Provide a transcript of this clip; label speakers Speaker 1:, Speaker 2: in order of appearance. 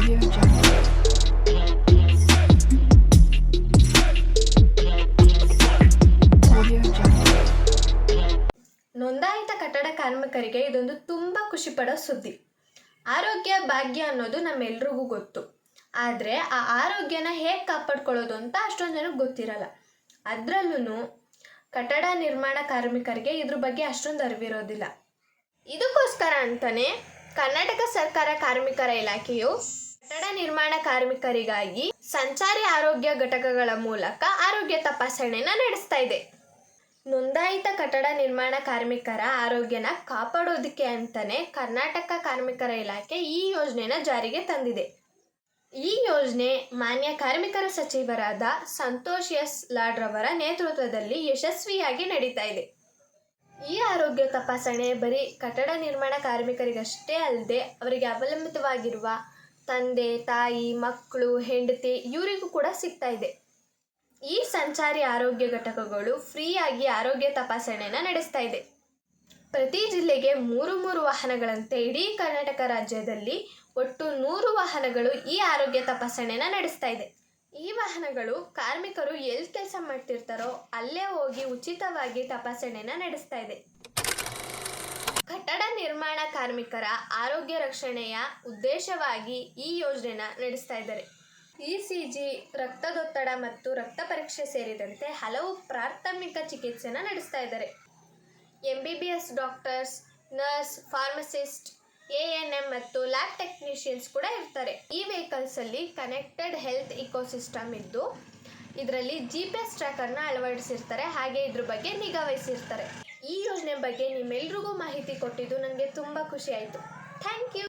Speaker 1: Audio Jungle. Audio Jungle.
Speaker 2: ನೋಂದಾಯಿತ ಕಟ್ಟಡ ಕಾರ್ಮಿಕರಿಗೆ ಇದೊಂದು ತುಂಬ ಖುಷಿ ಪಡೋ ಸುದ್ದಿ. ಆರೋಗ್ಯ ಭಾಗ್ಯ ಅನ್ನೋದು ನಮ್ಮೆಲ್ರಿಗೂ ಗೊತ್ತು. ಆದರೆ ಆ ಆರೋಗ್ಯನ ಹೇಗೆ ಕಾಪಾಡ್ಕೊಳ್ಳೋದು ಅಂತ ಅಷ್ಟೊಂದು ಜನಕ್ಕೆ ಗೊತ್ತಿರಲ್ಲ. ಅದರಲ್ಲೂ ಕಟ್ಟಡ ನಿರ್ಮಾಣ ಕಾರ್ಮಿಕರಿಗೆ ಇದ್ರ ಬಗ್ಗೆ ಅಷ್ಟೊಂದು ಅರಿವಿರೋದಿಲ್ಲ. ಇದಕ್ಕೋಸ್ಕರ ಅಂತಲೇ ಕರ್ನಾಟಕ ಸರ್ಕಾರ ಕಾರ್ಮಿಕರ ಇಲಾಖೆಯು ಕಟ್ಟಡ ನಿರ್ಮಾಣ ಕಾರ್ಮಿಕರಿಗಾಗಿ ಸಂಚಾರಿ ಆರೋಗ್ಯ ಘಟಕಗಳ ಮೂಲಕ ಆರೋಗ್ಯ ತಪಾಸಣೆನ ನಡೆಸ್ತಾ ಇದೆ. ನೋಂದಾಯಿತ ಕಟ್ಟಡ ನಿರ್ಮಾಣ ಕಾರ್ಮಿಕರ ಆರೋಗ್ಯನ ಕಾಪಾಡೋದಕ್ಕೆ ಅಂತಲೇ ಕರ್ನಾಟಕ ಕಾರ್ಮಿಕರ ಇಲಾಖೆ ಈ ಯೋಜನೆನ ಜಾರಿಗೆ ತಂದಿದೆ. ಈ ಯೋಜನೆ ಮಾನ್ಯ ಕಾರ್ಮಿಕರ ಸಚಿವರಾದ ಸಂತೋಷ್ ಎಸ್ ಲಾಡ್ರವರ ನೇತೃತ್ವದಲ್ಲಿ ಯಶಸ್ವಿಯಾಗಿ ನಡೀತಾ ಇದೆ. ಈ ಆರೋಗ್ಯ ತಪಾಸಣೆ ಬರೀ ಕಟ್ಟಡ ನಿರ್ಮಾಣ ಕಾರ್ಮಿಕರಿಗಷ್ಟೇ ಅಲ್ಲದೆ ಅವರಿಗೆ ಅವಲಂಬಿತವಾಗಿರುವ ತಂದೆ, ತಾಯಿ, ಮಕ್ಕಳು, ಹೆಂಡತಿ ಇವರಿಗೂ ಕೂಡ ಸಿಗ್ತಾ ಇದೆ. ಈ ಸಂಚಾರಿ ಆರೋಗ್ಯ ಘಟಕಗಳು ಫ್ರೀಯಾಗಿ ಆರೋಗ್ಯ ತಪಾಸಣೆನ ನಡೆಸ್ತಾ ಇದೆ. ಪ್ರತಿ ಜಿಲ್ಲೆಗೆ 3 ವಾಹನಗಳಂತೆ ಇಡೀ ಕರ್ನಾಟಕ ರಾಜ್ಯದಲ್ಲಿ ಒಟ್ಟು 100 ವಾಹನಗಳು ಈ ಆರೋಗ್ಯ ತಪಾಸಣೆನ ನಡೆಸ್ತಾ ಇದೆ. ಈ ವಾಹನಗಳು ಕಾರ್ಮಿಕರು ಎಲ್ಲಿ ಕೆಲಸ ಮಾಡ್ತಿರ್ತಾರೋ ಅಲ್ಲೇ ಹೋಗಿ ಉಚಿತವಾಗಿ ತಪಾಸಣೆನ ನಡೆಸ್ತಾ ಇದೆ. ಕಟ್ಟಡ ನಿರ್ಮಾಣ ಕಾರ್ಮಿಕರ ಆರೋಗ್ಯ ರಕ್ಷಣೆಯ ಉದ್ದೇಶವಾಗಿ ಈ ಯೋಜನೆನ ನಡೆಸ್ತಾ ಇದ್ದಾರೆ. ECG, ರಕ್ತದೊತ್ತಡ ಮತ್ತು ರಕ್ತ ಪರೀಕ್ಷೆ ಸೇರಿದಂತೆ ಹಲವು ಪ್ರಾಥಮಿಕ ಚಿಕಿತ್ಸೆನ ನಡೆಸ್ತಾ ಇದ್ದಾರೆ. MBBS doctors, nurse, pharmacist, ANM ಮತ್ತು ಲ್ಯಾಬ್ ಟೆಕ್ನಿಷಿಯನ್ಸ್ ಕೂಡ ಇರ್ತಾರೆ. ಈ ವೆಹಿಕಲ್ಸಲ್ಲಿ ಕನೆಕ್ಟೆಡ್ ಹೆಲ್ತ್ ಇಕೋಸಿಸ್ಟಮ್ ಇದ್ದು ಇದರಲ್ಲಿ GPS ಟ್ರ್ಯಾಕರ್ನ ಅಳವಡಿಸಿರ್ತಾರೆ. ಹಾಗೆ ಇದ್ರ ಬಗ್ಗೆ ನಿಗಾ ವಹಿಸಿರ್ತಾರೆ. ಈ ಯೋಜನೆ ಬಗ್ಗೆ ನಿಮ್ಮೆಲ್ರಿಗೂ ಮಾಹಿತಿ ಕೊಟ್ಟಿದ್ದು ನನಗೆ ತುಂಬ ಖುಷಿ ಆಯಿತು. Thank you.